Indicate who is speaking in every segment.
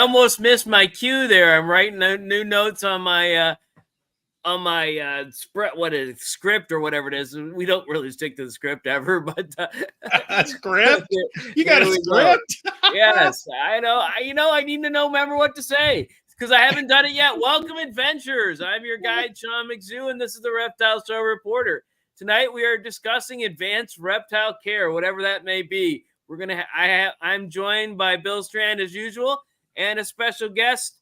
Speaker 1: almost missed my cue there. I'm writing new notes on my script or whatever it is. We don't really stick to the script ever, but
Speaker 2: script. You got a script?
Speaker 1: Yes, I know. I need to remember what to say because I haven't done it yet. Welcome, adventurers. I'm your guide, Sean McZoo, and this is the Reptile Show Reporter. Tonight we are discussing advanced reptile care, whatever that may be. I'm joined by Bill Strand as usual, and a special guest,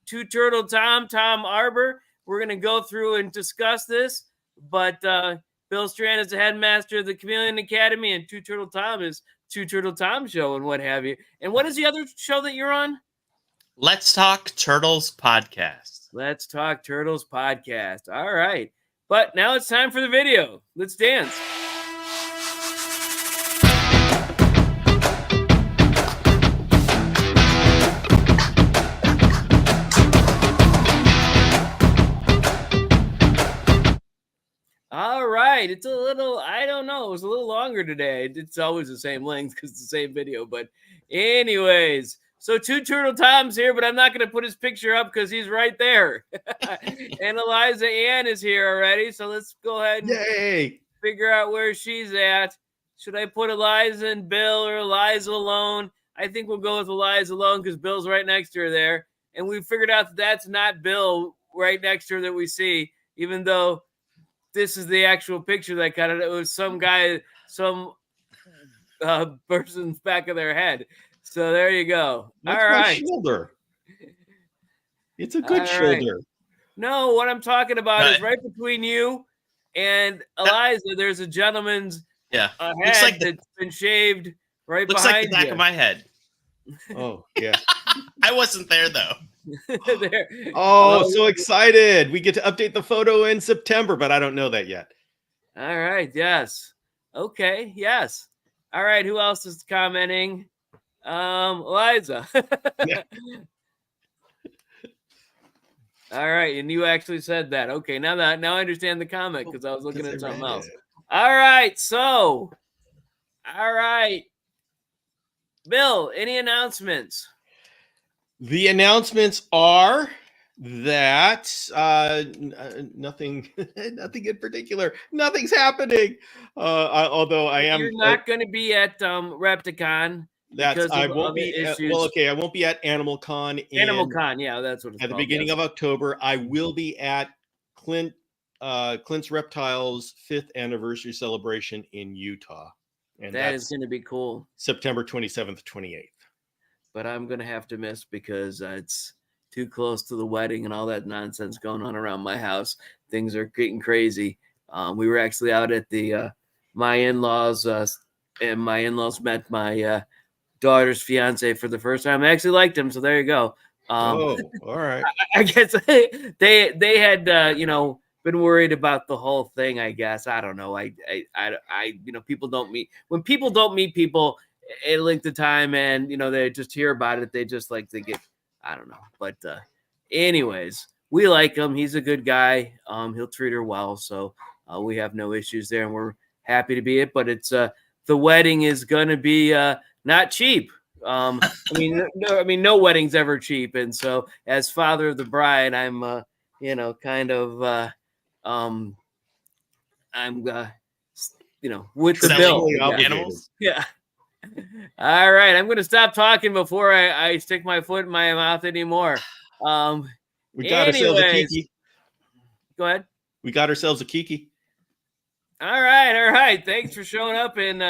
Speaker 1: Two Turtle Tom Arbor. We're going to go through and discuss this, but Bill Strand is the headmaster of the Chameleon Academy, and Two Turtle Tom is Two Turtle Tom Show and what have you. And what is the other show that you're on?
Speaker 3: Let's Talk Turtles Podcast.
Speaker 1: Let's Talk Turtles Podcast. All right. But now it's time for the video. Let's dance. All right. It's a little, I don't know. It was a little longer today. It's always the same length because it's the same video. But anyways, so Two Turtle Tom's here, but I'm not going to put his picture up because he's right there. And Eliza Ann is here already. So let's go ahead and figure out where she's at. Should I put Eliza and Bill or Eliza alone? I think we'll go with Eliza alone because Bill's right next to her there. And we figured out that that's not Bill right next to her that we see, even though this is the actual picture that got it. It was some guy, some person's back of their head. So there you go.
Speaker 2: That's all right. Shoulder. It's a good shoulder.
Speaker 1: Right. No, what I'm talking about is right between you and Eliza. There's a gentleman's head that's been shaved right
Speaker 3: looks
Speaker 1: behind
Speaker 3: like the back of my head.
Speaker 2: Oh, yeah.
Speaker 3: I wasn't there, though.
Speaker 1: There.
Speaker 2: Oh, so excited. We get to update the photo in September, but I don't know that yet.
Speaker 1: All right. Yes. Okay. Yes. All right. Who else is commenting? Eliza.
Speaker 2: Yeah.
Speaker 1: All right. And you actually said that. Okay. Now I understand the comment because I was looking at something else. All right. So, all right. Bill, any announcements?
Speaker 2: The announcements are that nothing in particular. Nothing's happening. Although I am.
Speaker 1: You're not going to be at Repticon.
Speaker 2: I won't be. I won't be at Animal Con.
Speaker 1: Animal Con, yeah, that's what it's
Speaker 2: at
Speaker 1: called,
Speaker 2: the beginning of October. I will be at Clint's Reptiles 5th anniversary celebration in Utah, and
Speaker 1: that is going to be cool.
Speaker 2: September 27th, 28th.
Speaker 1: But I'm going to have to miss because it's too close to the wedding and all that nonsense going on around my house. Things are getting crazy. We were actually out at the my in-laws, and my in-laws met my daughter's fiance for the first time. I actually liked him, so there you go.
Speaker 2: All right.
Speaker 1: I guess they had been worried about the whole thing. I guess I don't know. I people don't meet when people don't meet people a length of time, and they just hear about it. They just they get, I don't know. But anyways, we like him. He's a good guy. He'll treat her well, so we have no issues there, and we're happy to be it. But it's the wedding is going to be not cheap. No wedding's ever cheap, and so as father of the bride, I'm with the bill.
Speaker 3: Animals.
Speaker 1: Yeah. All right, I'm going to stop talking before I stick my foot in my mouth anymore.
Speaker 2: We got ourselves a Kiki.
Speaker 1: Go ahead.
Speaker 2: We got ourselves a Kiki.
Speaker 1: All right. Thanks for showing up and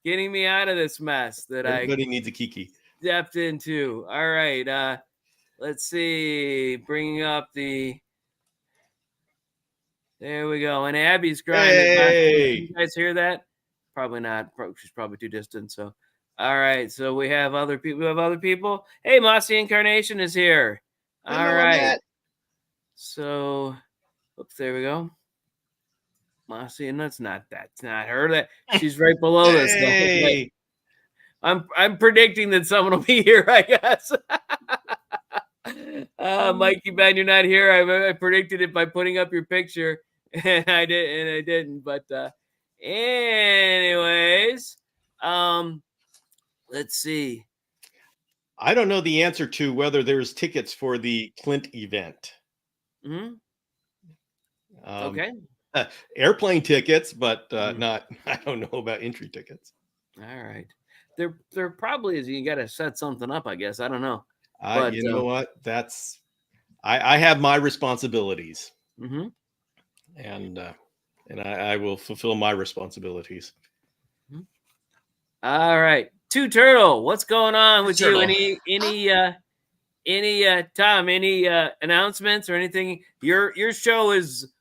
Speaker 1: getting me out of this mess that
Speaker 2: everybody needs a Kiki.
Speaker 1: Stepped into. All right. Let's see. Bringing up the. There we go. And Abby's grinding.
Speaker 2: Hey.
Speaker 1: You guys hear that? Probably not. She's probably too distant. So, all right. So we have other people. Hey, Mossy Incarnation is here. All right. So, oops, there we go. Mossy, and that's not her. That she's right below this.
Speaker 2: Hey.
Speaker 1: I'm predicting that someone will be here, I guess. Mikey Ben, you're not here. I predicted it by putting up your picture, and I didn't. But anyways, let's see.
Speaker 2: I don't know the answer to whether there's tickets for the Clint event.
Speaker 1: Hmm.
Speaker 2: Um,
Speaker 1: Okay.
Speaker 2: Airplane tickets, but
Speaker 1: Mhm.
Speaker 2: not. I don't know about entry tickets.
Speaker 1: All right. There probably is. You got to set something up, I guess. I don't know, but
Speaker 2: You know what? I have my responsibilities,
Speaker 1: mhm.
Speaker 2: and I will fulfill my responsibilities.
Speaker 1: Mhm. All right. Two Turtle, what's going on with you?
Speaker 3: Turtle.
Speaker 1: Any Tom, any announcements or anything? Your show is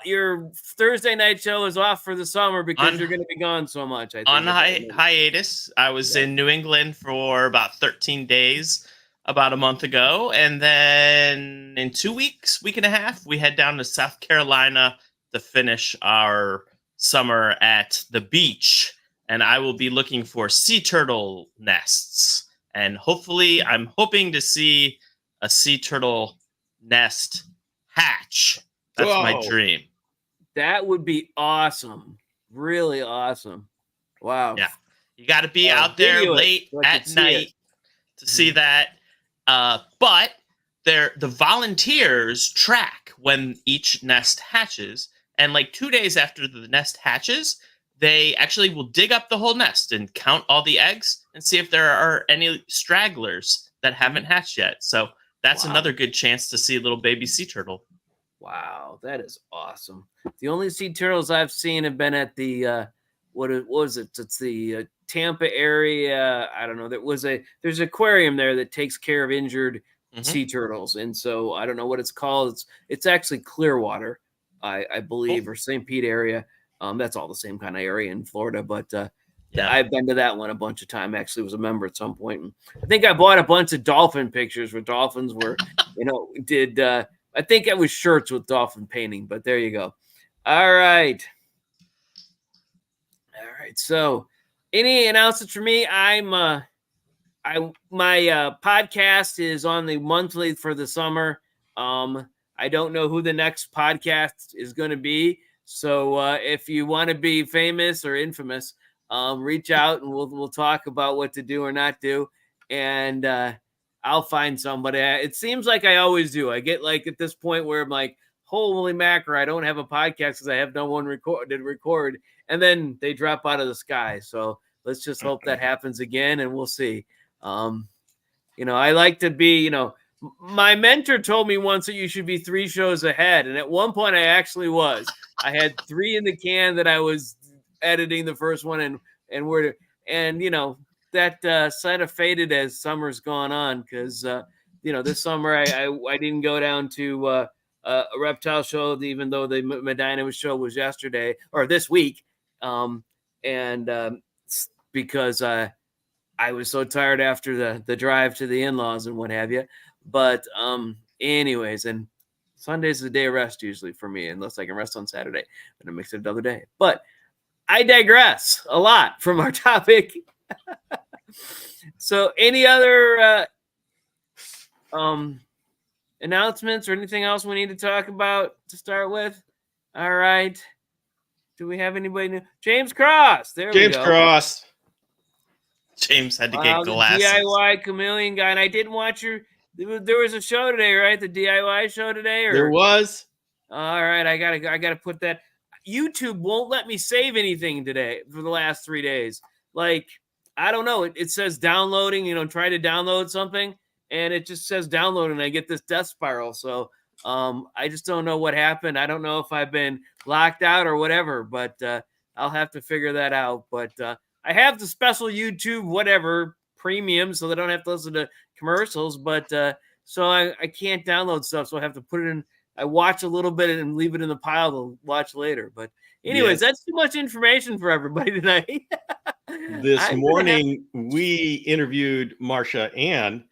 Speaker 1: your Thursday night show is off for the summer because
Speaker 3: On
Speaker 1: you're going to be gone so much. I
Speaker 3: on
Speaker 1: think. If I remember.
Speaker 3: hiatus. I was
Speaker 1: Yeah.
Speaker 3: in New England for about 13 days about a month ago, and then in 2 weeks, week and a half, we head down to South Carolina to finish our summer at the beach. And I will be looking for sea turtle nests, and hopefully, I'm hoping to see a sea turtle nest hatch. That's my
Speaker 2: Whoa!
Speaker 3: dream.
Speaker 1: That would be awesome. Really awesome. Wow.
Speaker 3: Yeah. You got to be out there
Speaker 1: Video it
Speaker 3: late
Speaker 1: so I could
Speaker 3: at
Speaker 1: see it.
Speaker 3: night to see that. But the volunteers track when each nest hatches. And like 2 days after the nest hatches, they actually will dig up the whole nest and count all the eggs and see if there are any stragglers that haven't hatched yet. So that's
Speaker 1: Wow.
Speaker 3: another good chance to see a little baby sea turtle.
Speaker 1: Wow, that is awesome. The only sea turtles I've seen have been at the what was it? It's the Tampa area. I don't know. There's an aquarium there that takes care of injured
Speaker 3: Mhm.
Speaker 1: sea turtles, and so I don't know what it's called. It's actually Clearwater, I believe, or St. Pete area. That's all the same kind of area in Florida, but
Speaker 3: Yeah.
Speaker 1: I've been to that one a bunch of time. Actually, was a member at some point. And I think I bought a bunch of dolphin pictures where dolphins were, did. I think it was shirts with dolphin painting, but there you go. All right. All right. So, any announcements for me? My podcast is on the monthly for the summer. I don't know who the next podcast is going to be. So, if you want to be famous or infamous, reach out and we'll talk about what to do or not do. And I'll find somebody. It seems like I always do. I get like at this point where I'm like, holy mackerel, I don't have a podcast because I have no one to record. And then they drop out of the sky. So let's just hope that happens again and we'll see. I like to be, my mentor told me once that you should be 3 shows ahead. And at one point I actually was. I had 3 in the can that I was editing the first one and that kind of faded as summer's gone on because this summer I didn't go down to a Reptile show even though the Medina show was yesterday or this week, because I was so tired after the drive to the in-laws and what have you. But anyways, and Sunday's the day of rest usually for me, unless I can rest on Saturday. But I mix it another day. But I digress a lot from our topic. So, any other announcements or anything else we need to talk about to start with? All right. Do we have anybody new? James Cross. There we go.
Speaker 2: James Cross.
Speaker 3: James had to get
Speaker 1: The
Speaker 3: glasses.
Speaker 1: DIY chameleon guy. And I didn't watch there was a show today, right? The DIY show today?
Speaker 2: There was.
Speaker 1: All right. I gotta put that. YouTube won't let me save anything today for the last 3 days. Like, I don't know. It says downloading, try to download something, and it just says download, and I get this death spiral. So I just don't know what happened. I don't know if I've been locked out or whatever, but I'll have to figure that out. But I have the special YouTube whatever premium, so they don't have to listen to commercials. But so I can't download stuff, so I have to put it in. I watch a little bit and leave it in the pile to watch later. But anyways, That's too much information for everybody tonight.
Speaker 2: This morning, we interviewed Marsha Ann,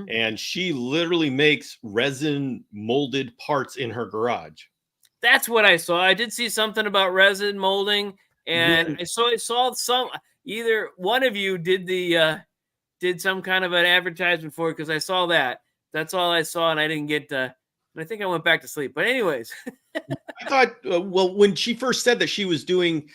Speaker 2: and she literally makes resin molded parts in her garage.
Speaker 1: That's what I saw. I did see something about resin molding, and I saw some. Either one of you did some kind of an advertisement for it because I saw that. That's all I saw, and I didn't get. And I think I went back to sleep. But anyways,
Speaker 2: I thought, when she first said that she was doing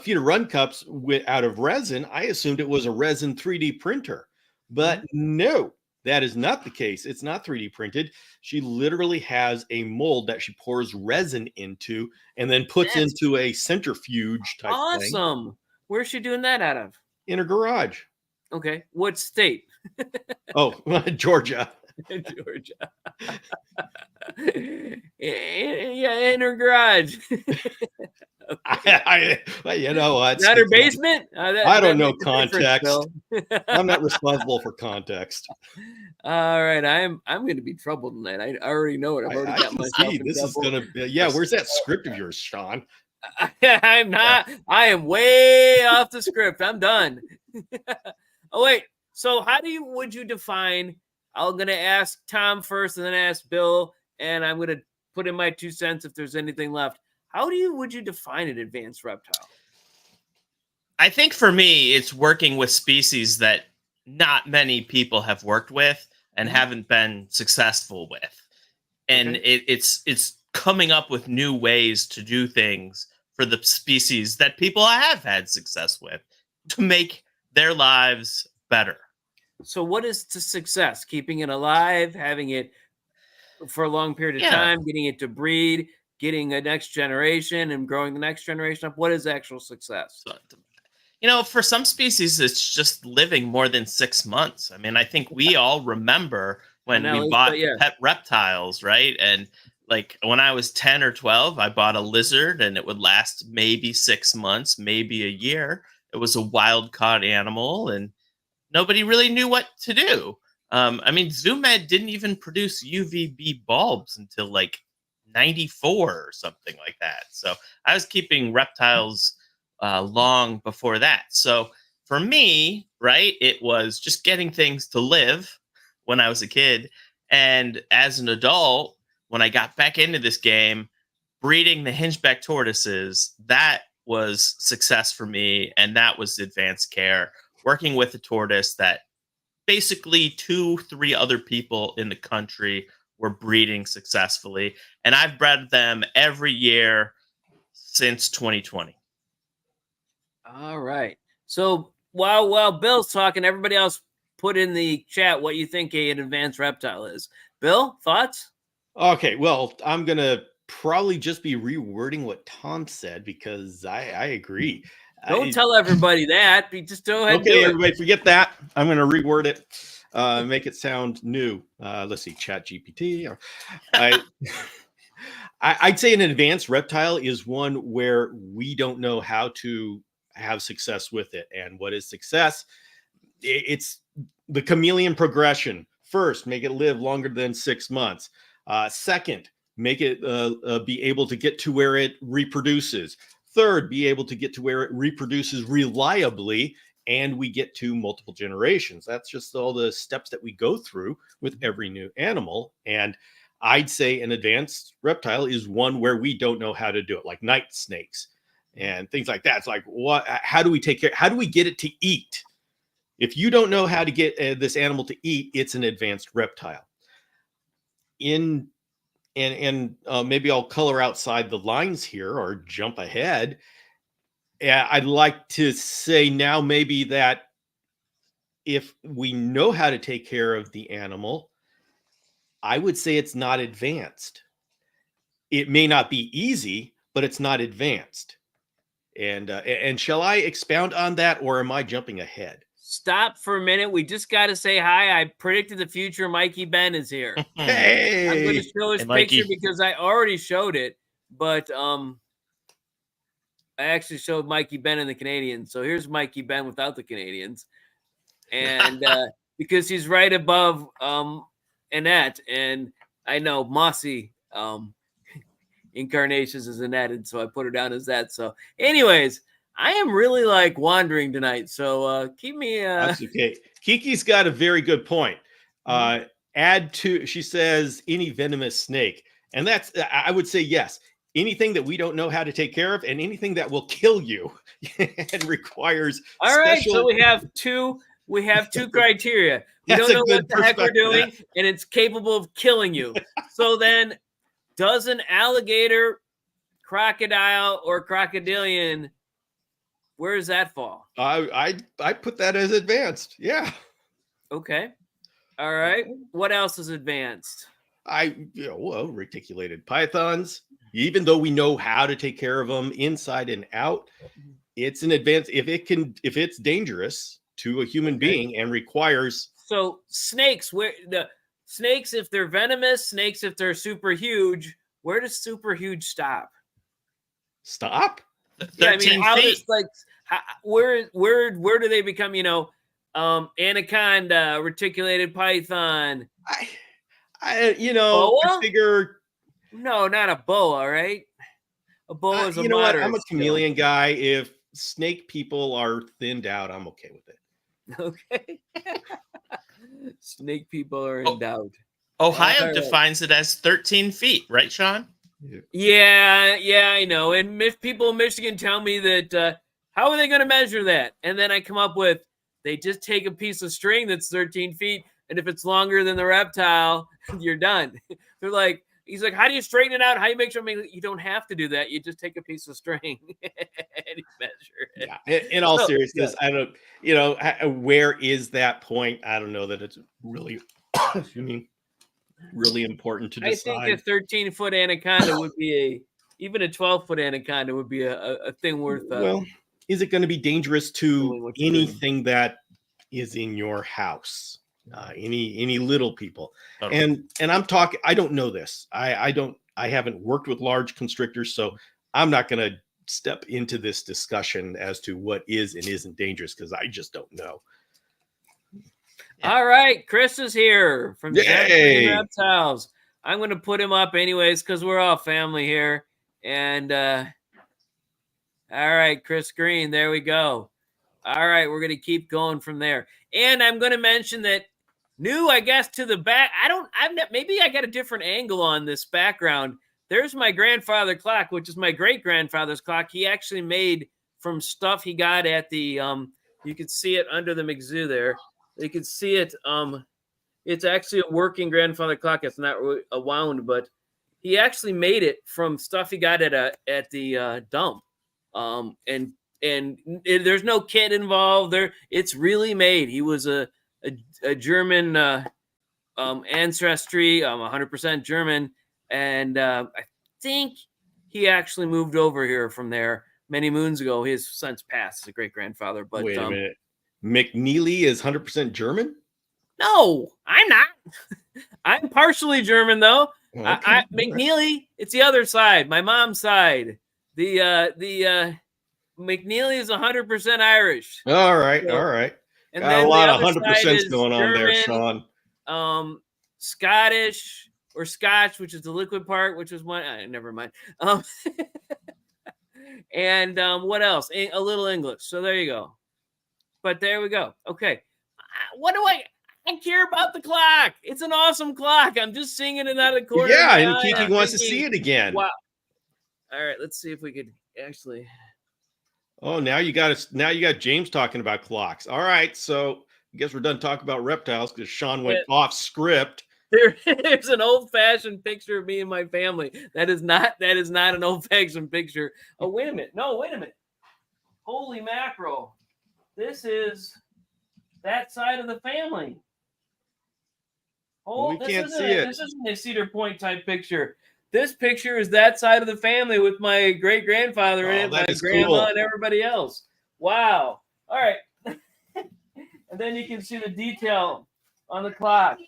Speaker 2: feeder run cups out of resin, I assumed it was a resin 3D printer, but no, That is not the case. It's not 3D printed. She literally has a mold that she pours resin into and then puts
Speaker 1: That's
Speaker 2: into a centrifuge type thing
Speaker 1: awesome. Where's she doing that out of?
Speaker 2: in her garage.
Speaker 1: Okay. What state?
Speaker 2: Oh, Georgia.
Speaker 1: Georgia. Yeah, in her garage.
Speaker 2: You know what?
Speaker 1: Not her basement?
Speaker 2: I don't know
Speaker 1: makes a difference,
Speaker 2: context.
Speaker 1: Bill.
Speaker 2: I'm not responsible for context.
Speaker 1: All right, I'm going to be trouble tonight. I already know it. I've already
Speaker 2: I
Speaker 1: got
Speaker 2: can
Speaker 1: myself
Speaker 2: see
Speaker 1: in
Speaker 2: this is
Speaker 1: trouble.
Speaker 2: going to be. Yeah, where's that script of yours, Sean?
Speaker 1: I'm not. I am way off the script. I'm done. Oh wait. So how would you define? I'm gonna ask Tom first, and then ask Bill, and I'm gonna put in my 2 cents if there's anything left. How would you define an advanced reptile?
Speaker 3: I think for me, it's working with species that not many people have worked with and haven't been successful with, and it's coming up with new ways to do things for the species that people have had success with to make their lives better.
Speaker 1: So what is to success? Keeping it alive, having it for a long period of time, getting it to breed, getting a next generation and growing the next generation up. What is actual success?
Speaker 3: You know, for some species, it's just living more than 6 months. I mean, I think we all remember when we bought pet reptiles, right? And like when I was 10 or 12, I bought a lizard and it would last maybe 6 months, maybe a year. It was a wild caught animal and nobody really knew what to do. I mean, ZooMed didn't even produce UVB bulbs until like 94 or something like that. So I was keeping reptiles long before that. So for me, right, it was just getting things to live when I was a kid. And as an adult, when I got back into this game, breeding the hingeback tortoises, that was success for me. And that was advanced care, working with a tortoise that basically 2-3 other people in the country were breeding successfully. And I've bred them every year since 2020.
Speaker 1: All right. So while Bill's talking, everybody else put in the chat what you think an advanced reptile is. Bill, thoughts?
Speaker 2: Okay, well, I'm going to probably just be rewording what Tom said because I agree.
Speaker 1: Don't tell everybody that. Just go ahead.
Speaker 2: Okay, everybody, forget that. I'm going to reword it, make it sound new. Let's see, Chat GPT. I'd say an advanced reptile is one where we don't know how to have success with it. And what is success? It's the chameleon progression. First, make it live longer than 6 months. Second, make it be able to get to where it reproduces. Third, be able to get to where it reproduces reliably and we get to multiple generations. That's just all the steps that we go through with every new animal. And I'd say an advanced reptile is one where we don't know how to do it, like night snakes and things like that. It's like, how do we take care? How do we get it to eat? If you don't know how to get this animal to eat, it's an advanced reptile. Maybe I'll color outside the lines here or jump ahead. I'd like to say now maybe that if we know how to take care of the animal, I would say it's not advanced. It may not be easy, but it's not advanced. And shall I expound on that, or am I jumping ahead?
Speaker 1: Stop for a minute. We just got to say hi. I predicted the future. Mikey Ben is here.
Speaker 2: Hey,
Speaker 1: I'm going to show his picture because I already showed it, but I actually showed Mikey Ben and the Canadians. So here's Mikey Ben without the Canadians, and because he's right above Annette, and I know Mossy Incarnations is Annette, and so I put her down as that. So, anyways. I am really like wandering tonight, so keep me.
Speaker 2: That's okay. Kiki's got a very good point. Add to, she says, any venomous snake, and that's, I would say yes. Anything that we don't know how to take care of, and anything that will kill you and requires.
Speaker 1: All right, so we have two. We have two criteria. We don't know what the heck we're doing, and it's capable of killing you. So then, does an alligator, crocodile, or crocodilian? Where does that fall?
Speaker 2: I put that as advanced. Yeah.
Speaker 1: Okay. All right. What else is advanced?
Speaker 2: Well, reticulated pythons, even though we know how to take care of them inside and out, it's an advance. If it's dangerous to a human being and requires.
Speaker 1: So snakes, where the snakes, if they're venomous, snakes, if they're super huge, where does super huge stop?
Speaker 2: Stop?
Speaker 3: 13
Speaker 1: how
Speaker 3: feet.
Speaker 1: does where do they become, anaconda, reticulated python?
Speaker 2: I
Speaker 1: Boa?
Speaker 2: figure.
Speaker 1: No, not a boa, right? A boa is a
Speaker 2: You know what?
Speaker 1: moderate.
Speaker 2: I'm a chameleon guy. If snake people are thinned out, I'm okay with it.
Speaker 1: Okay. Snake people are in doubt.
Speaker 3: Ohio
Speaker 1: All right.
Speaker 3: defines it as 13 feet, right, Sean?
Speaker 1: Yeah, I know. And if people in Michigan tell me that, how are they going to measure that? And then I come up with, they just take a piece of string that's 13 feet, and if it's longer than the reptile, you're done. They're like, he's like, how do you straighten it out? How do you make sure? You don't have to do that. You just take a piece of string and you measure it.
Speaker 2: Yeah. In all seriousness, I don't. Where is that point? I don't know that it's really. Excuse me. Really important to decide.
Speaker 1: I think a 13-foot anaconda would be even a 12-foot anaconda would be a thing worth.
Speaker 2: Well, is it going to be dangerous to anything that is in your house? Any little people? And I'm talking. I don't know this. I haven't worked with large constrictors, so I'm not going to step into this discussion as to what is and isn't dangerous because I just don't know.
Speaker 1: Yeah. All right, Chris is here from Reptiles. I'm going to put him up anyways because we're all family here. And all right, Chris Green, there we go. All right, we're going to keep going from there. And I'm going to mention that I guess, to the back. Maybe I got a different angle on this background. There's my grandfather clock, which is my great-grandfather's clock. He actually made from stuff he got at the, you could see it under the McZoo there. You can see it. It's actually a working grandfather clock. It's not really a wound, but he actually made it from stuff he got at the dump. And there's no kit involved there. It's really made. He was a German ancestry, 100% German, and I think he actually moved over here from there many moons ago. He has since passed as a great grandfather. But
Speaker 2: wait a minute. McNeely is 100% German?
Speaker 1: No, I'm not. I'm partially German, though.
Speaker 2: Okay.
Speaker 1: McNeely, it's the other side, my mom's side. The McNeely is 100% Irish.
Speaker 2: All right. And got a lot of 100% going on there, Sean.
Speaker 1: Scottish or Scotch, which is the liquid part, which was one. Never mind. And what else? A little English. So there you go. But there we go. Okay. What do I care about the clock? It's an awesome clock. I'm just singing it out of the corner.
Speaker 2: Yeah, and Kiki wants to see it again.
Speaker 1: Wow. All right, let's see if we could actually.
Speaker 2: Oh, now you got James talking about clocks. All right, so I guess we're done talking about reptiles because Sean went off script.
Speaker 1: There's an old-fashioned picture of me and my family. That is not an old-fashioned picture. Oh, wait a minute. No, wait a minute. Holy mackerel. This is that side of the family.
Speaker 2: Oh, we can't see it.
Speaker 1: This isn't a Cedar Point type picture. This picture is that side of the family with my great-grandfather in it, my grandma, and everybody else. Wow. All right. And then you can see the detail on the clock.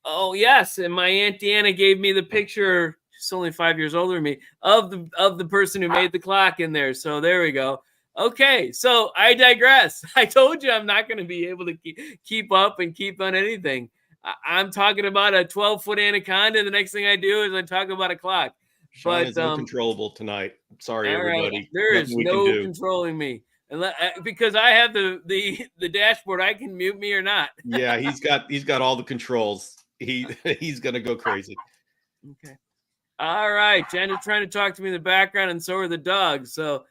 Speaker 1: Oh, yes. And my Aunt Deanna gave me the picture. She's only 5 years older than me, of the person who made the clock in there. So there we go. Okay, so I digress. I told you I'm not going to be able to keep up and keep on anything. I'm talking about a 12-foot anaconda. The next thing I do is I talk about a clock.
Speaker 2: Sean is uncontrollable tonight. Sorry, everybody.
Speaker 1: Right. There is no controlling me. Because I have the dashboard, I can mute me or not.
Speaker 2: Yeah, he's got all the controls. He's gonna go crazy.
Speaker 1: Okay. All right. Jen is trying to talk to me in the background, and so are the dogs. So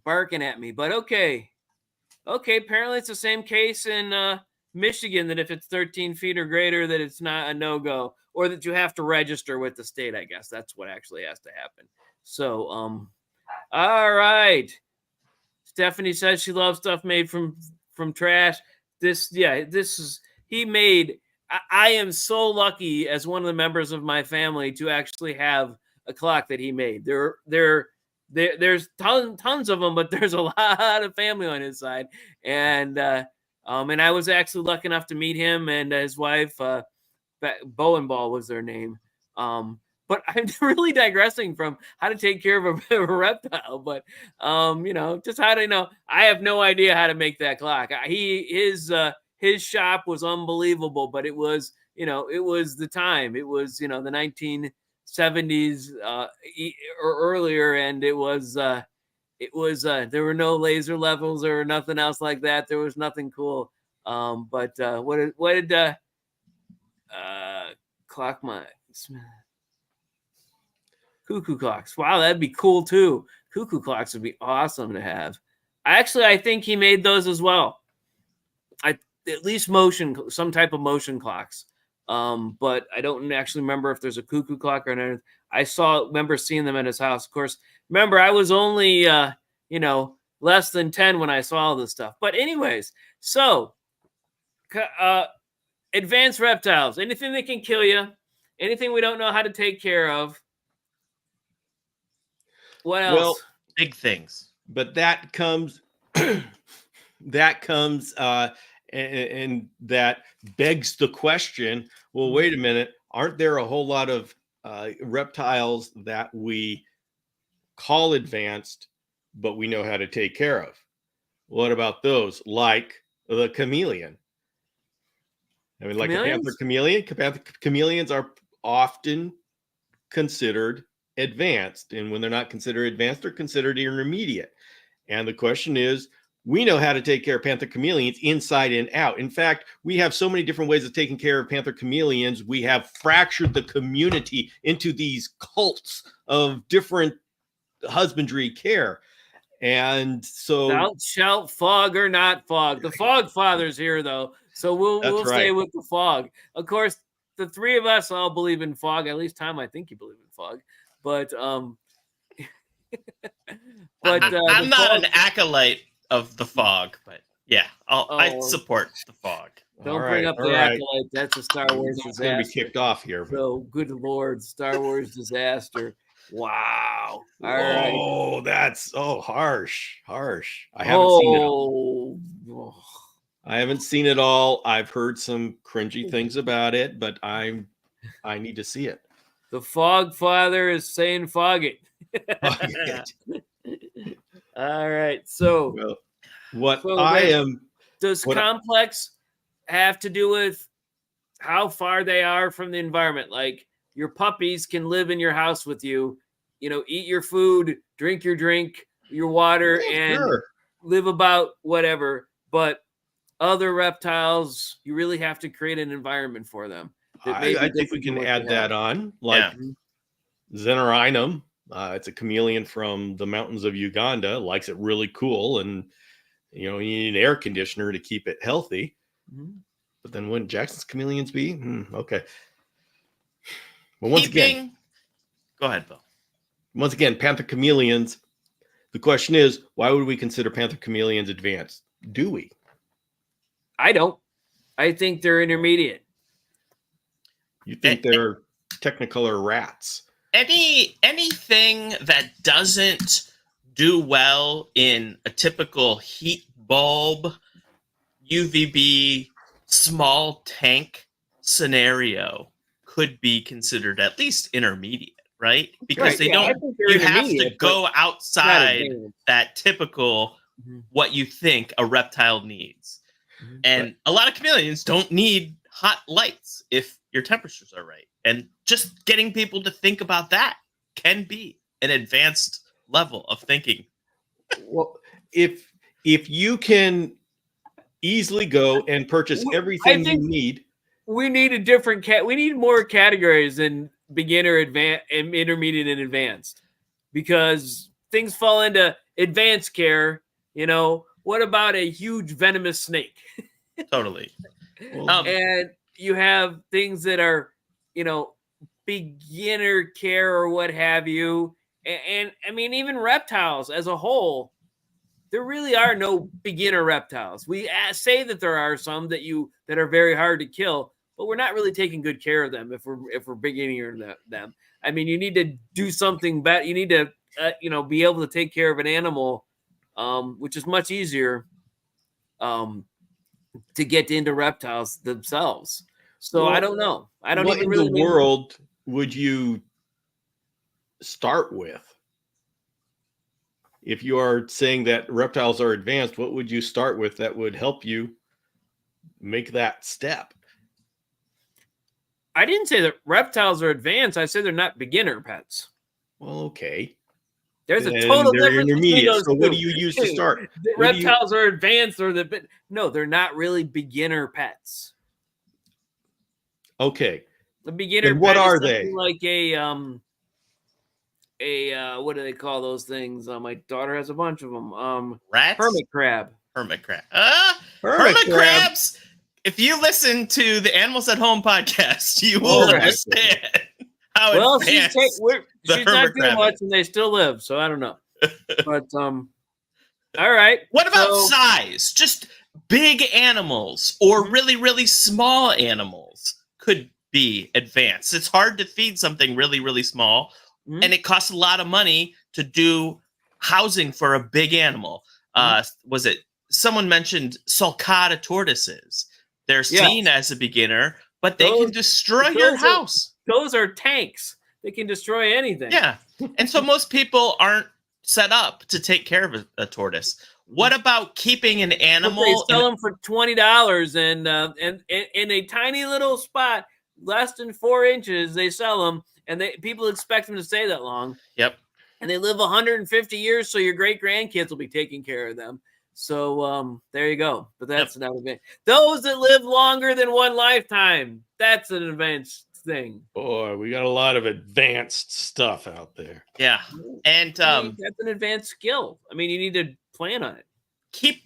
Speaker 1: barking at me. But okay. Apparently it's the same case in Michigan, that if it's 13 feet or greater, that it's not a no-go, or that you have to register with the state. I guess that's what actually has to happen. So all right. Stephanie says she loves stuff made from from trash. He made. I am so lucky as one of the members of my family to actually have a clock that he made. There's tons of them, but there's a lot of family on his side, and I was actually lucky enough to meet him and his wife. Bow and Ball was their name. But I'm really digressing from how to take care of a reptile. But just how to know. I have no idea how to make that clock. His shop was unbelievable, but it was the time. It was the 1970s or earlier, and it was there were no laser levels or nothing else like that. There was nothing cool. What did clock my cuckoo clocks? Wow, that'd be cool too. Cuckoo clocks would be awesome to have. I think he made those as well. At least some type of motion clocks. But I don't actually remember if there's a cuckoo clock or not. I remember seeing them at his house. Of course, remember I was only less than 10 when I saw all this stuff. But anyways, so advanced reptiles, anything that can kill you, anything we don't know how to take care of. What else?
Speaker 3: Well, big things.
Speaker 2: But that comes and that begs the question, well, wait a minute, aren't there a whole lot of reptiles that we call advanced, but we know how to take care of? What about those? Like the chameleon. I mean, like a panther chameleon. Chameleons are often considered advanced, and when they're not considered advanced, they're considered intermediate. And the question is, we know how to take care of panther chameleons inside and out. In fact, we have so many different ways of taking care of panther chameleons. We have fractured the community into these cults of different husbandry care. And so,
Speaker 1: thou shalt fog or not fog. The fog father's here, though, so we'll stay with the fog. Of course, the three of us all believe in fog. At least Tom, I think you believe in fog. But
Speaker 3: I'm not an acolyte of the fog, but yeah, I support the fog.
Speaker 1: Don't bring up the acolyte. That's a Star Wars disaster.
Speaker 2: Going to be kicked off here.
Speaker 1: So, good Lord, Star Wars disaster. Wow. All right.
Speaker 2: Oh, that's harsh. I haven't seen it all. I haven't seen it all. I've heard some cringy things about it, but I need to see it.
Speaker 1: The fog father is saying fog it. All right. So, does complex have to do with how far they are from the environment? Like your puppies can live in your house with you, eat your food, drink your drink, your water, and live about whatever. But other reptiles, you really have to create an environment for them.
Speaker 2: I think we can add that on, like Xenorinum. It's a chameleon from the mountains of Uganda. Likes it really cool, and you need an air conditioner to keep it healthy. Mm-hmm. But then wouldn't Jackson's chameleons be? Okay. Well, once again,
Speaker 3: go ahead, Bill.
Speaker 2: Once again, panther chameleons. The question is, why would we consider panther chameleons advanced? Do we?
Speaker 1: I don't. I think they're intermediate.
Speaker 2: You think they're Technicolor rats?
Speaker 3: Anything that doesn't do well in a typical heat bulb, UVB, small tank scenario could be considered at least intermediate, right? Because you have to go outside that typical what you think a reptile needs. And a lot of chameleons don't need hot lights if your temperatures are right. And just getting people to think about that can be an advanced level of thinking.
Speaker 2: Well, if you can easily go and purchase everything you need,
Speaker 1: we need a different we need more categories than beginner, advanced, intermediate, and advanced, because things fall into advanced care. What about a huge venomous snake?
Speaker 3: Totally.
Speaker 1: And you have things that are, beginner care or what have you. And I mean, even reptiles as a whole, there really are no beginner reptiles. We say that there are some that are very hard to kill, but we're not really taking good care of them if we're beginning them. I mean, you need to do something better. You need to be able to take care of an animal, which is much easier to get into reptiles themselves. So I don't know. I don't
Speaker 2: what
Speaker 1: even
Speaker 2: in
Speaker 1: really
Speaker 2: the world would you start with? If you are saying that reptiles are advanced, what would you start with that would help you make that step?
Speaker 1: I didn't say that reptiles are advanced. I said they're not beginner pets.
Speaker 2: Well, okay.
Speaker 1: There's a
Speaker 2: Then
Speaker 1: total
Speaker 2: they're
Speaker 1: difference between
Speaker 2: intermediate.
Speaker 1: those
Speaker 2: So
Speaker 1: two.
Speaker 2: what do you use to start?
Speaker 1: The reptiles are advanced, no, they're not really beginner pets.
Speaker 2: Okay.
Speaker 1: The beginner
Speaker 2: Then what
Speaker 1: pet
Speaker 2: are
Speaker 1: is something
Speaker 2: they?
Speaker 1: like a what do they call those things? My daughter has a bunch of them.
Speaker 3: Rats?
Speaker 1: Hermit crab.
Speaker 3: Hermit crab.
Speaker 2: Hermit crab.
Speaker 3: Crabs. If you listen to the Animals at Home podcast, you will
Speaker 2: Oh,
Speaker 3: understand how
Speaker 1: Well,
Speaker 3: advanced
Speaker 1: she's
Speaker 3: the
Speaker 1: not
Speaker 3: hermit
Speaker 1: doing
Speaker 3: crab
Speaker 1: much,
Speaker 3: is.
Speaker 1: and they still live. So I don't know. But all right.
Speaker 3: What about size? Just big animals or really, really small animals could be advanced. It's hard to feed something really, really small, and it costs a lot of money to do housing for a big animal. Was it someone mentioned sulcata tortoises? They're seen as a beginner, but they can destroy your house.
Speaker 1: Those are tanks. They can destroy anything.
Speaker 3: Yeah. And so most people aren't set up to take care of a tortoise. What about keeping an animal?
Speaker 1: But they sell them for $20 and in a tiny little spot, less than 4 inches, they sell them, and people expect them to stay that long.
Speaker 3: Yep.
Speaker 1: And they live 150 years, so your great grandkids will be taking care of them. So there you go. But that's not event. Those that live longer than one lifetime, that's an advanced thing.
Speaker 2: Boy, we got a lot of advanced stuff out there.
Speaker 3: Yeah. And
Speaker 1: that's an advanced skill. I mean, you need to plan on it.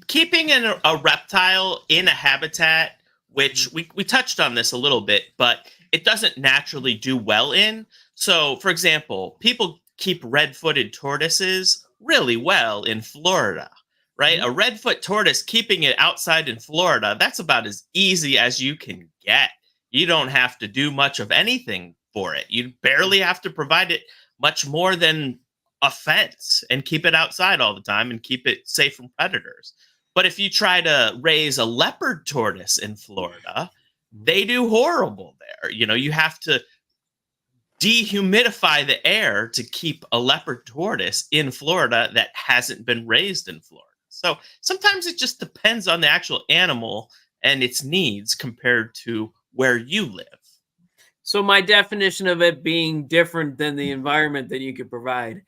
Speaker 3: Keeping a reptile in a habitat, which we touched on this a little bit, but it doesn't naturally do well in. So, for example, people keep red-footed tortoises really well in Florida, right? A red-foot tortoise, keeping it outside in Florida, that's about as easy as you can get. You don't have to do much of anything for it. You barely have to provide it much more than a fence and keep it outside all the time and keep it safe from predators. But if you try to raise a leopard tortoise in Florida, they do horrible there. You have to dehumidify the air to keep a leopard tortoise in Florida that hasn't been raised in Florida. So sometimes it just depends on the actual animal and its needs compared to where you live.
Speaker 1: So my definition of it being different than the environment that you could provide,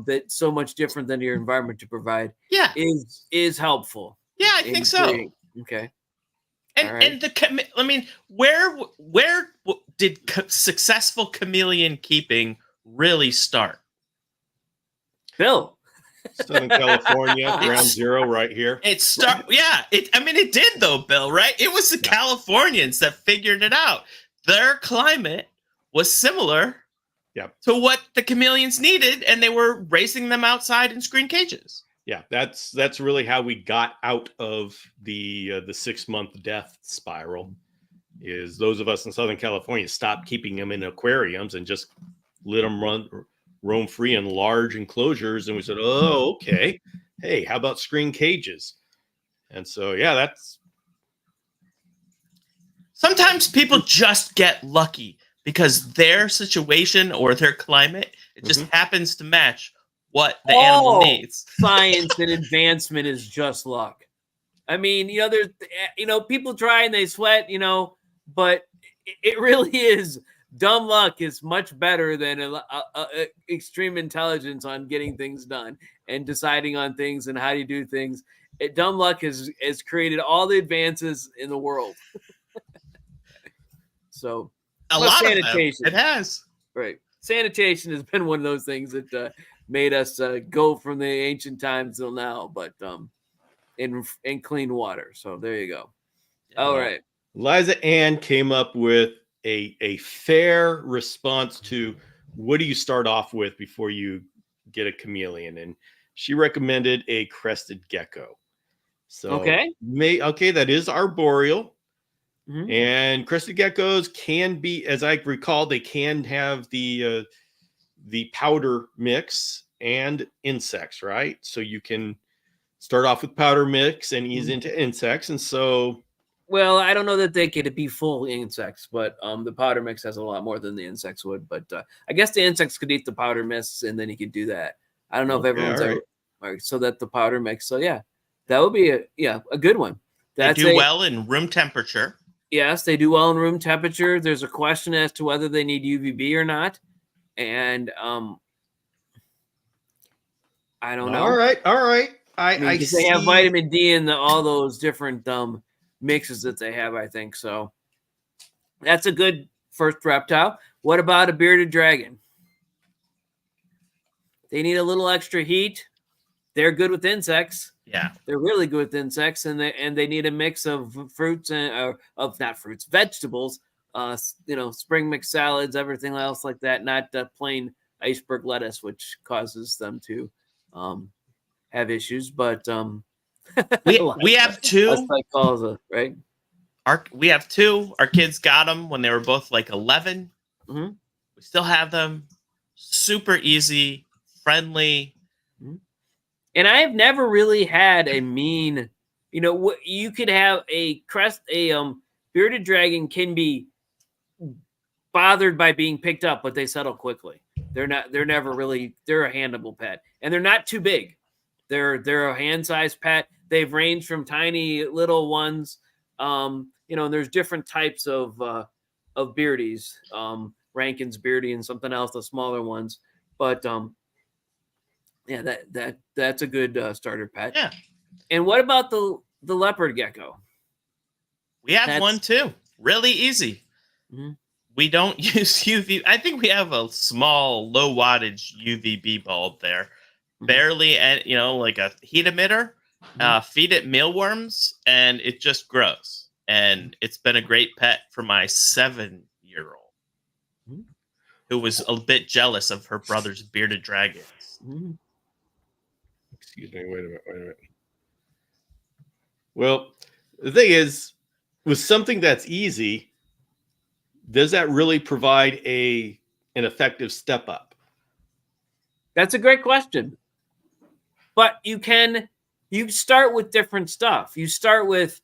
Speaker 1: that's so much different than your environment to provide, is helpful.
Speaker 3: Yeah, I think so.
Speaker 1: Okay.
Speaker 3: And where did successful chameleon keeping really start?
Speaker 1: Bill.
Speaker 2: Southern California, ground zero right here.
Speaker 3: It did though, Bill, right? It was the Californians that figured it out. Their climate was similar to what the chameleons needed, and they were raising them outside in screen cages.
Speaker 2: Yeah, that's really how we got out of the 6-month death spiral. Is those of us in Southern California stopped keeping them in aquariums and just let them roam free in large enclosures, and we said, oh, okay, hey, how about screen cages? And so that's
Speaker 3: sometimes people just get lucky because their situation or their climate, it just happens to match what the animal needs.
Speaker 1: Science and advancement is just luck. I mean, there's people try and they sweat, but it really is. Dumb luck is much better than extreme intelligence on getting things done and deciding on things and how you do things. Dumb luck has created all the advances in the world. So
Speaker 3: a lot of them. It has.
Speaker 1: Right. Sanitation has been one of those things that made us go from the ancient times till now, but in clean water. So there you go. All right.
Speaker 2: Liza Ann came up with a fair response to what do you start off with before you get a chameleon, and she recommended a crested gecko. So
Speaker 1: Okay.
Speaker 2: that is arboreal.
Speaker 1: Mhm.
Speaker 2: And crested geckos can be, as I recall, they can have the powder mix and insects, right? So you can start off with powder mix and ease
Speaker 1: Mhm.
Speaker 2: into insects. And so,
Speaker 1: Well, I don't know that they could be full insects, but the powder mix has a lot more than the insects would. But I guess the insects could eat the powder mix, and then you could do that. I don't know if
Speaker 2: okay,
Speaker 1: everyone's
Speaker 2: all
Speaker 1: ever
Speaker 2: right.
Speaker 1: so that the powder mix. So yeah, that would be a good one.
Speaker 3: They
Speaker 1: That's
Speaker 3: do
Speaker 1: a
Speaker 3: well in room temperature.
Speaker 1: yes, they do well in room temperature. There's a question as to whether they need UVB or not, and I don't know.
Speaker 2: All right. All right.
Speaker 1: I mean,
Speaker 2: I
Speaker 1: because they have
Speaker 2: see.
Speaker 1: vitamin D in all those different mixes that they have, I think. So that's a good first reptile. What about a bearded dragon? They need a little extra heat. They're good with insects.
Speaker 3: Yeah.
Speaker 1: They're really good with insects, and they need a mix of fruits and of not fruits, vegetables. Spring mix salads, everything else like that. Not plain iceberg lettuce, which causes them to have issues. But
Speaker 3: We have two.
Speaker 1: like calls right.
Speaker 3: We have two. Our kids got them when they were both like 11.
Speaker 1: Mm-hmm.
Speaker 3: We still have them. Super easy, friendly.
Speaker 1: Mm-hmm. And I have never really had a mean. What you could have a bearded dragon can be bothered by being picked up, but they settle quickly. They're never really. They're a handleable pet, and they're not too big. They're a hand-sized pet. They've ranged from tiny little ones. And there's different types of beardies. Rankin's beardy and something else, the smaller ones. But yeah, that's a good starter pet.
Speaker 3: Yeah.
Speaker 1: And what about the leopard gecko?
Speaker 3: We have one too. Really easy.
Speaker 1: Mm-hmm.
Speaker 3: We don't use UV. I think we have a small, low wattage UVB bulb there. Mm-hmm. Barely, like a heat emitter. Mm-hmm. Feed it mealworms, and it just grows. And it's been a great pet for my 7-year-old, mm-hmm. who was a bit jealous of her brother's bearded dragons.
Speaker 1: Mm-hmm.
Speaker 2: Excuse me. Wait a minute. Well, the thing is, with something that's easy, does that really provide an effective step up?
Speaker 1: That's a great question. But you start with different stuff. You start with,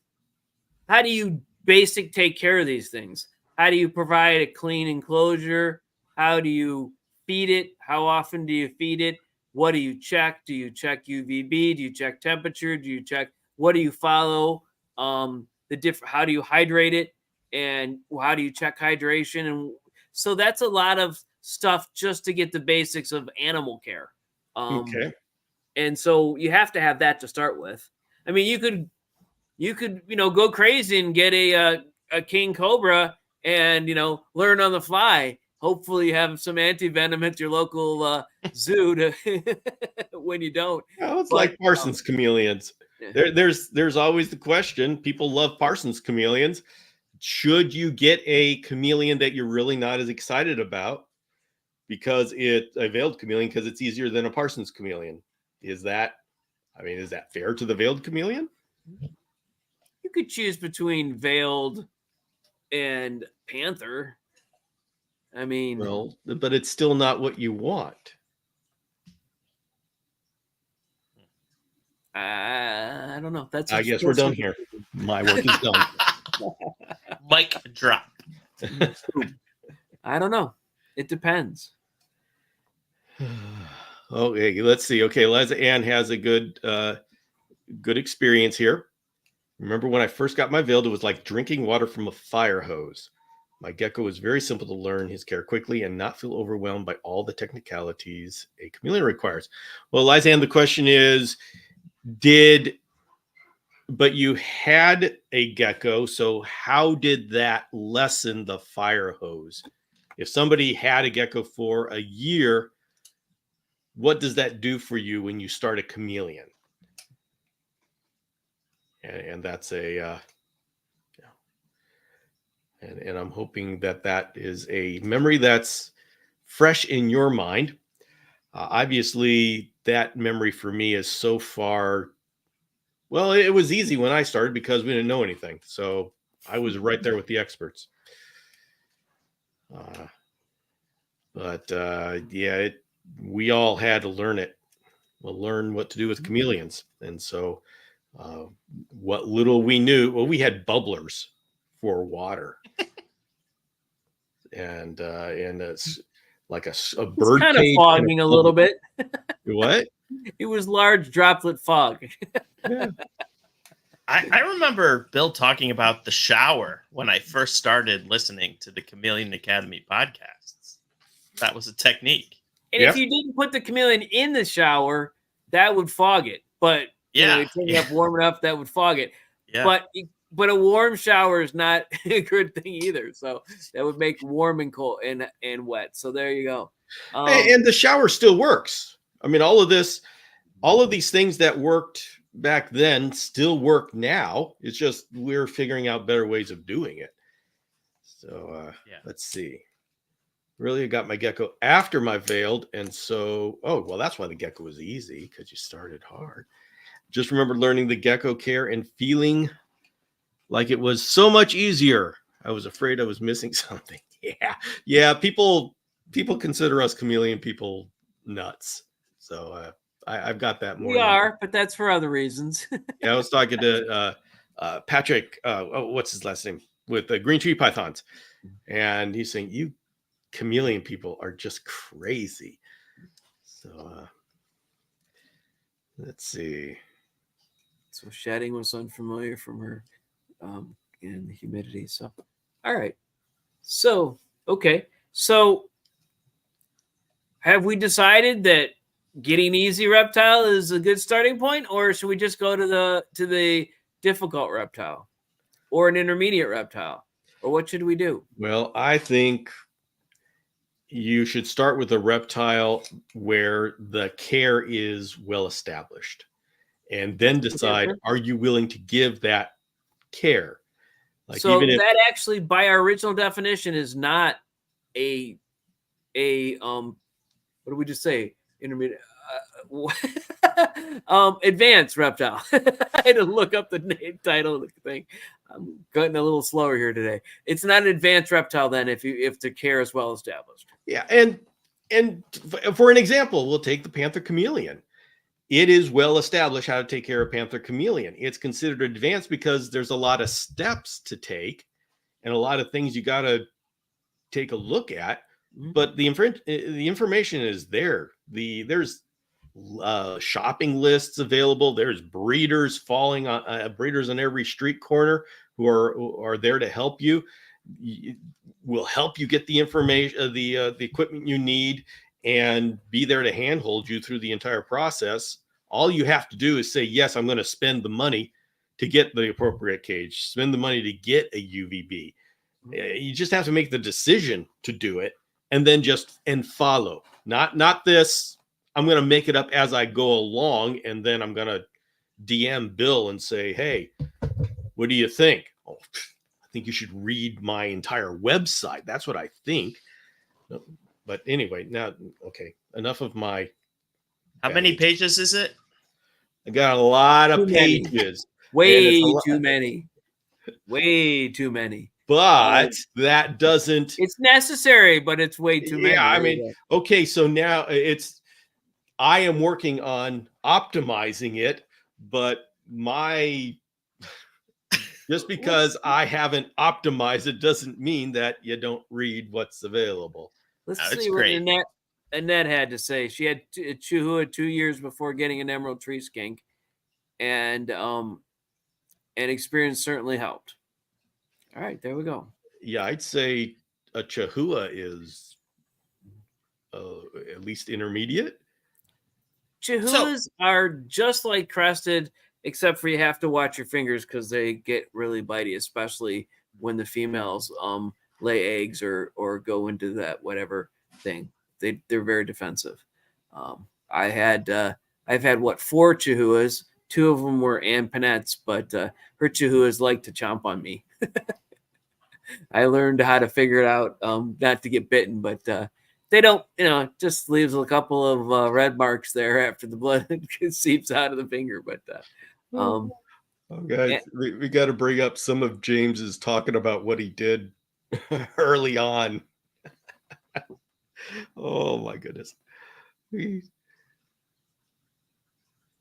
Speaker 1: how do you take care of these things? How do you provide a clean enclosure? How do you feed it? How often do you feed it? What do you check? Do you check UVB? Do you check temperature? Do you check, what do you follow? How do you hydrate it? And how do you check hydration? And so that's a lot of stuff just to get the basics of animal care.
Speaker 2: Okay.
Speaker 1: And so you have to have that to start with. I mean, you could go crazy and get a king cobra and learn on the fly. Hopefully you have some anti-venom at your local zoo to when you don't.
Speaker 2: It's like Parsons chameleons. Yeah. There's always the question. People love Parsons chameleons. Should you get a chameleon that you're really not as excited about because it's a veiled chameleon because it's easier than a Parsons chameleon? Is that fair to the veiled chameleon?
Speaker 1: You could choose between veiled and panther. I mean,
Speaker 2: well, but it's still not what you want.
Speaker 1: I don't know.
Speaker 2: I guess we're done here. My work is done.
Speaker 3: Mic drop.
Speaker 1: I don't know. It depends.
Speaker 2: Okay, let's see. Okay, Liza Ann has a good experience here. Remember when I first got my veiled, it was like drinking water from a fire hose. My gecko was very simple to learn his care quickly and not feel overwhelmed by all the technicalities a chameleon requires. Well, Liza Ann, the question is, but you had a gecko, so how did that lessen the fire hose? If somebody had a gecko for a year, what does that do for you when you start a chameleon? And that's and I'm hoping that is a memory that's fresh in your mind. Obviously, that memory for me is so far. Well, it was easy when I started because we didn't know anything. So I was right there with the experts. Yeah, we all had to learn it. We'll learn what to do with chameleons. And so what little we knew, well, we had bubblers for water. And it's like a
Speaker 1: It's
Speaker 2: bird
Speaker 1: kind of
Speaker 2: cage.
Speaker 1: fogging a little bit.
Speaker 2: What?
Speaker 1: It was large droplet fog.
Speaker 2: Yeah.
Speaker 3: I remember Bill talking about the shower when I first started listening to the Chameleon Academy podcasts. That was a technique.
Speaker 1: And if you didn't put the chameleon in the shower, that would fog it. But you know, you turn it up warm enough, that would fog it.
Speaker 3: Yeah.
Speaker 1: But a warm shower is not a good thing either. So that would make warm and cold and wet. So there you go.
Speaker 2: And the shower still works. I mean, all of these things that worked back then still work now. It's just we're figuring out better ways of doing it. So let's see. Really, I got my gecko after my veiled. And so, that's why the gecko was easy, because you started hard. Just remember learning the gecko care and feeling like it was so much easier. I was afraid I was missing something. Yeah. People consider us chameleon people nuts. So I've got that more.
Speaker 1: We are, but that's for other reasons.
Speaker 2: Yeah, I was talking to Patrick. What's his last name? With the green tree pythons, and he's saying you chameleon people are just crazy. So let's see.
Speaker 1: So shedding was unfamiliar from her in the humidity. So all right. So okay. So have we decided that getting easy reptile is a good starting point, or should we just go to the difficult reptile or an intermediate reptile, or what should we do?
Speaker 2: Well, I think you should start with a reptile where the care is well established, and then decide, are you willing to give that care?
Speaker 1: Like, so even that actually, by our original definition, is not a what did we just say? Intermediate, advanced reptile. I had to look up the name title of the thing. I'm getting a little slower here today. It's not an advanced reptile then if the care is well established.
Speaker 2: Yeah, and for an example, we'll take the panther chameleon. It is well established how to take care of panther chameleon. It's considered advanced because there's a lot of steps to take and a lot of things you got to take a look at. But the information is there. There's shopping lists available. There's breeders breeders on every street corner who are there to help you. Will help you get the information, the equipment you need, and be there to handhold you through the entire process. All you have to do is say, yes, I'm going to spend the money to get the appropriate cage, spend the money to get a UVB. You just have to make the decision to do it, and then follow. Not this, I'm going to make it up as I go along, and then I'm going to DM Bill and say, hey, what do you think? Oh, I think you should read my entire website. That's what I think. But anyway, now, okay, enough of my...
Speaker 3: How many pages is it?
Speaker 2: I got a lot of pages.
Speaker 1: Way too many. Way too many.
Speaker 2: But that doesn't...
Speaker 1: It's necessary, but it's way too many.
Speaker 2: Yeah, I mean, okay, so now I am working on optimizing it, but just because I haven't optimized it doesn't mean that you don't read what's available.
Speaker 1: Let's see what Annette had to say. She had a Chihuahua 2 years before getting an emerald tree skink, and experience certainly helped. All right, there we go.
Speaker 2: Yeah, I'd say a Chihuahua is at least intermediate.
Speaker 1: Chihuahuas are just like crested, except for you have to watch your fingers because they get really bitey, especially when the females lay eggs or go into that whatever thing. They're very defensive. I've had 4 Chihuahuas. 2 of them were Ann Panettes, but her Chihuahuas like to chomp on me. I learned how to figure it out, not to get bitten, but they don't, just leaves a couple of red marks there after the blood seeps out of the finger. But
Speaker 2: Oh, guys, we got to bring up some of James's talking about what he did early on. Oh my goodness. Let's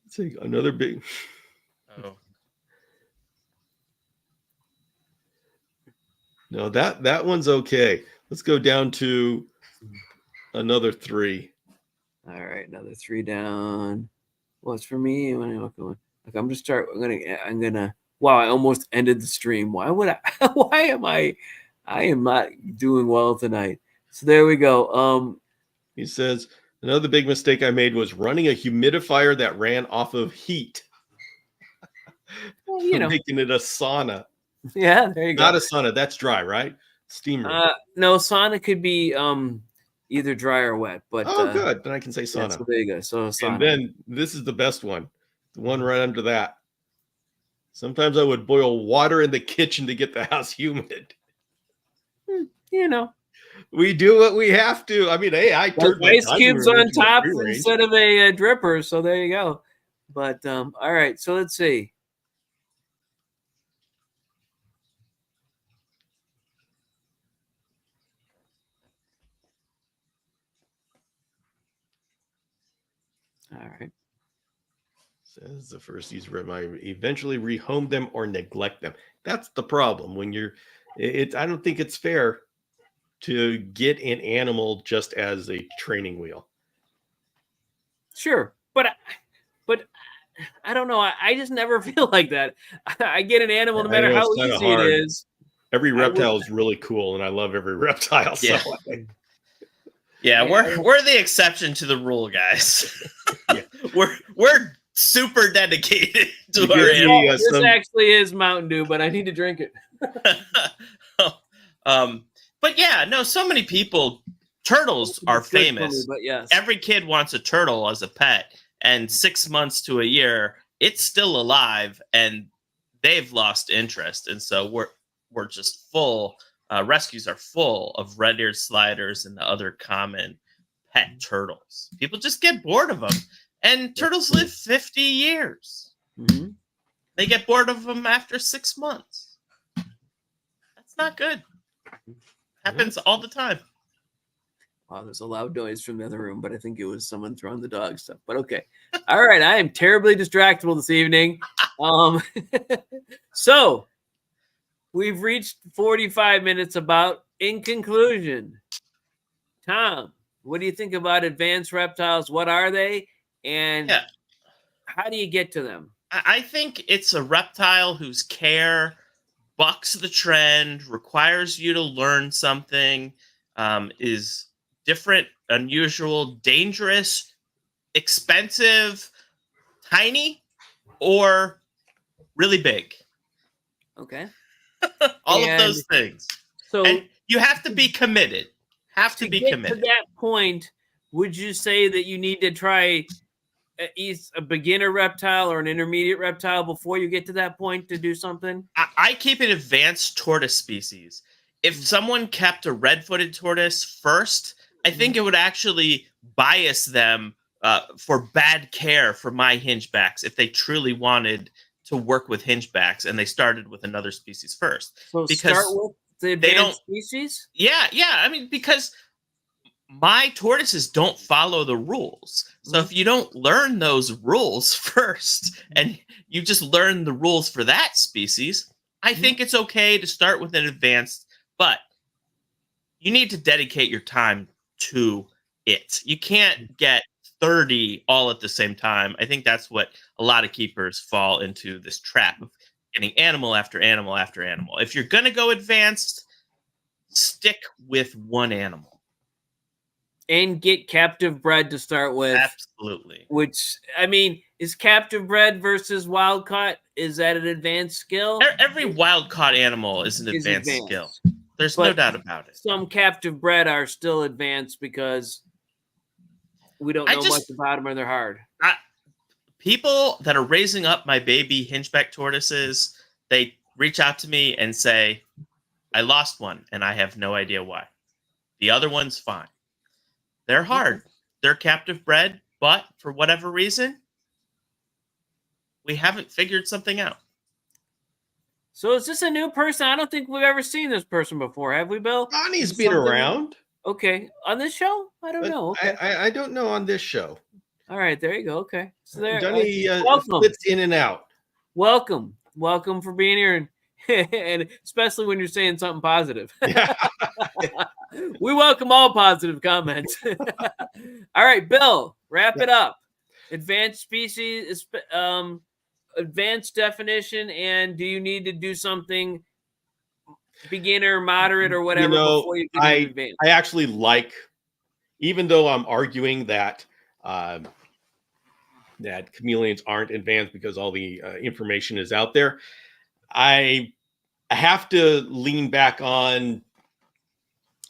Speaker 2: see, another big.
Speaker 3: Oh.
Speaker 2: No, that one's okay. Let's go down to another 3.
Speaker 1: All right, another 3 down. What's for me? I'm just start. I'm gonna. Wow, I almost ended the stream. Why would I? Why am I? I am not doing well tonight. So there we go.
Speaker 2: He says another big mistake I made was running a humidifier that ran off of heat.
Speaker 1: Well,
Speaker 2: making it a sauna.
Speaker 1: Yeah, there you go.
Speaker 2: Not a sauna. That's dry, right? Steamer.
Speaker 1: No, sauna could be either dry or wet. But
Speaker 2: good. Then I can say sauna.
Speaker 1: Yeah, so there you go. So sauna.
Speaker 2: And then this is the best one. The one right under that. Sometimes I would boil water in the kitchen to get the house humid. We do what we have to. I mean, hey, I turned
Speaker 1: ice cubes on top instead of a dripper. So there you go. But all right. So let's see. All right.
Speaker 2: Says the first user eventually rehome them or neglect them. That's the problem when I don't think it's fair to get an animal just as a training wheel.
Speaker 1: Sure. But I don't know. I just never feel like that. I get an animal no matter how easy it is.
Speaker 2: Every reptile is really cool, and I love every reptile.
Speaker 3: Yeah.
Speaker 2: So
Speaker 3: yeah, we're the exception to the rule, guys. Yeah. We're super dedicated to our animal.
Speaker 1: This actually is Mountain Dew, but I need to drink it.
Speaker 3: But yeah, no, so many people. Turtles are famous.
Speaker 1: But yes,
Speaker 3: every kid wants a turtle as a pet, and 6 months to a year, it's still alive, and they've lost interest, and so we're just full. Rescues are full of red-eared sliders and the other common pet turtles. People just get bored of them, and turtles live 50 years.
Speaker 1: Mm-hmm.
Speaker 3: They get bored of them after 6 months. That's not good. Happens all the time.
Speaker 1: Wow, there's a loud noise from the other room, but I think it was someone throwing the dog stuff. But okay. All right. I am terribly distractible this evening. So we've reached 45 minutes about. In conclusion, Tom, what do you think about advanced reptiles? What are they? And how do you get to them?
Speaker 3: I think it's a reptile whose care bucks the trend, requires you to learn something, is different, unusual, dangerous, expensive, tiny, or really big.
Speaker 1: Okay.
Speaker 3: All of those things.
Speaker 1: So
Speaker 3: and you have to be committed. To
Speaker 1: get to that point, would you say that you need to try a beginner reptile or an intermediate reptile before you get to that point to do something?
Speaker 3: I keep an advanced tortoise species. If someone kept a red-footed tortoise first, I think it would actually bias them for bad care for my hingebacks if they truly wanted to work with hingebacks and they started with another species first.
Speaker 1: So start with the advanced species?
Speaker 3: Yeah. I mean, because my tortoises don't follow the rules. So if you don't learn those rules first and you just learn the rules for that species, I think it's okay to start with an advanced, but you need to dedicate your time to it. You can't get 30 all at the same time. I think that's what a lot of keepers fall into, this trap of getting animal after animal after animal. If you're going to go advanced, stick with one animal.
Speaker 1: And get captive bred to start with.
Speaker 3: Absolutely.
Speaker 1: Which, I mean, is captive bred versus wild caught, is that an advanced skill?
Speaker 3: Every wild caught animal is an advanced skill. There's no doubt about it.
Speaker 1: Some captive bred are still advanced because we don't know much about them or they're hard.
Speaker 3: People that are raising up my baby hingeback tortoises, they reach out to me and say, I lost one and I have no idea why. The other one's fine. They're hard. They're captive bred, but for whatever reason, we haven't figured something out.
Speaker 1: So is this a new person? I don't think we've ever seen this person before, have we, Bill?
Speaker 2: Donnie's
Speaker 1: Is
Speaker 2: been
Speaker 1: something-
Speaker 2: around.
Speaker 1: Okay, on this show? I don't
Speaker 2: But
Speaker 1: know. Okay,
Speaker 2: I don't know on this show.
Speaker 1: all right, there you go. Okay, so there.
Speaker 2: Donnie
Speaker 1: welcome,
Speaker 2: flips in and out.
Speaker 1: welcome for being here, and especially when you're saying something positive. We welcome all positive comments. All right, Bill, wrap it up. Advanced species, advanced definition, and do you need to do something beginner, moderate, or whatever before you get into advanced?
Speaker 2: I actually like, even though I'm arguing that that chameleons aren't advanced because all the information is out there, I have to lean back on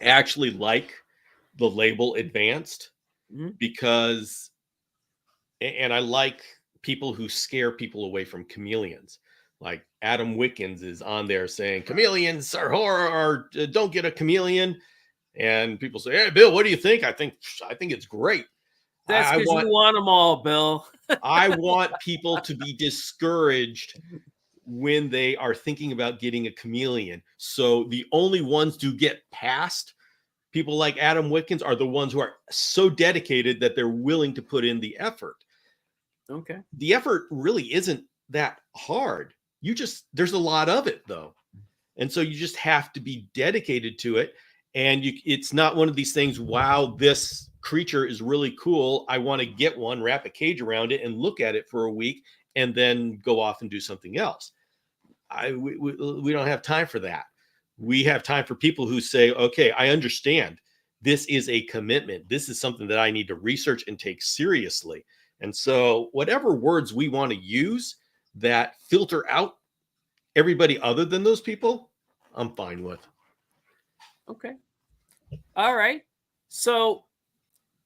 Speaker 2: actually like the label advanced because, and I like people who scare people away from chameleons. Like Adam Wickens is on there saying chameleons are horror, or don't get a chameleon. And people say, "Hey, Bill, what do you think?" I think it's great.
Speaker 1: That's because you want them all, Bill.
Speaker 2: I want people to be discouraged when they are thinking about getting a chameleon. So the only ones to get past people like Adam Wickens are the ones who are so dedicated that they're willing to put in the effort.
Speaker 1: Okay.
Speaker 2: The effort really isn't that hard. There's a lot of it though. And so you just have to be dedicated to it. And it's not one of these things, wow, this creature is really cool. I want to get one, wrap a cage around it and look at it for a week and then go off and do something else. We don't have time for that. We have time for people who say, okay, I understand. This is a commitment. This is something that I need to research and take seriously. And so whatever words we want to use that filter out everybody other than those people, I'm fine with.
Speaker 1: Okay. All right. So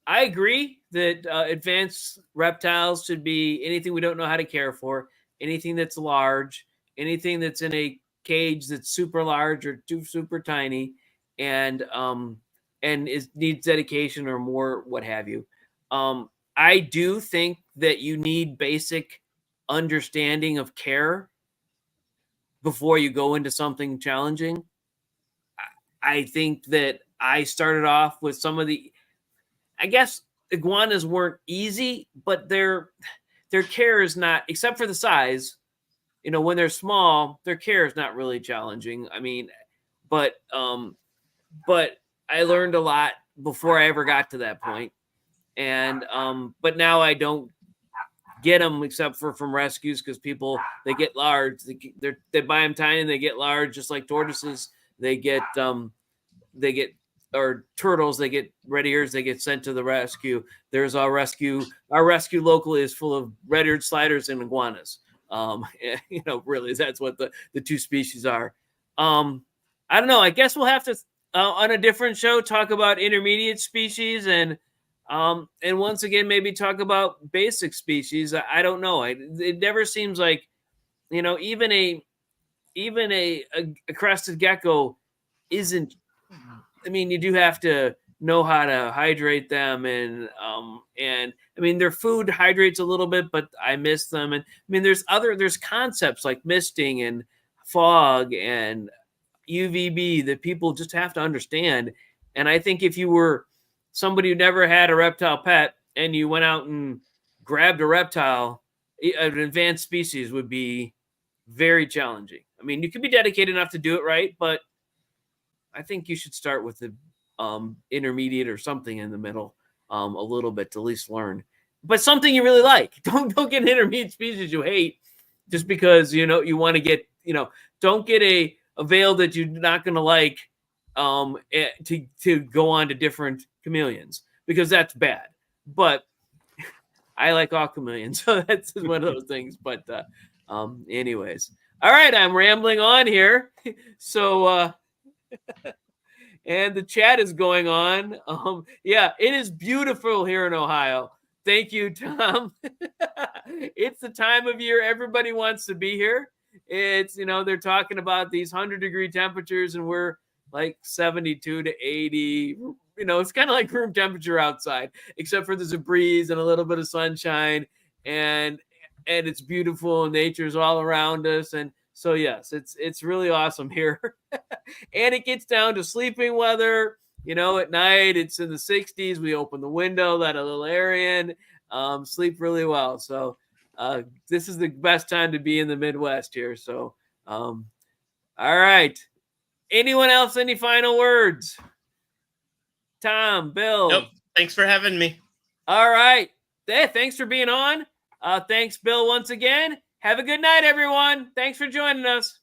Speaker 1: I agree that advanced reptiles should be anything we don't know how to care for, anything that's large, anything that's in a cage that's super large or too super tiny, and needs dedication or more, what have you. I do think that you need basic understanding of care before you go into something challenging. I think that I started off with some of the, I guess iguanas weren't easy, but their care is not, except for the size, when they're small, their care is not really challenging. I mean, but I learned a lot before I ever got to that point. And, but now I don't get them except for from rescues, because people, they get large, they buy them tiny and they get large, just like tortoises. They get or turtles, they get red ears, they get sent to the rescue. There's our rescue locally is full of red-eared sliders and iguanas. Really, that's what the two species are. I don't know. I guess we'll have to on a different show talk about intermediate species and once again maybe talk about basic species. I don't know. It never seems like even a crested gecko isn't. I mean, you do have to know how to hydrate them, and I mean, their food hydrates a little bit, but I miss them. And I mean, there's concepts like misting and fog and UVB that people just have to understand. And I think if you were somebody who never had a reptile pet and you went out and grabbed a reptile, an advanced species would be very challenging. I mean, you could be dedicated enough to do it right, but I think you should start with the intermediate or something in the middle, a little bit to at least learn. But something you really like. Don't get an intermediate species you hate just because you want to get don't get a veil that you're not going to like to go on to different chameleons, because that's bad. But I like all chameleons, so that's one of those things. But anyways, all right, I'm rambling on here. So. And the chat is going on. Yeah, it is beautiful here in Ohio. Thank you, Tom. It's the time of year everybody wants to be here. It's they're talking about these 100-degree temperatures, and we're like 72 to 80. You know, it's kind of like room temperature outside, except for there's a breeze and a little bit of sunshine, and it's beautiful, and nature's all around us. And so yes, it's really awesome here. And it gets down to sleeping weather. You know, at night it's in the 60s. We open the window, let a little air in, sleep really well. So this is the best time to be in the Midwest here. So all right. Anyone else? Any final words? Tom, Bill.
Speaker 3: Nope. Thanks for having me.
Speaker 1: All right. Hey, thanks for being on. Thanks, Bill, once again. Have a good night, everyone. Thanks for joining us.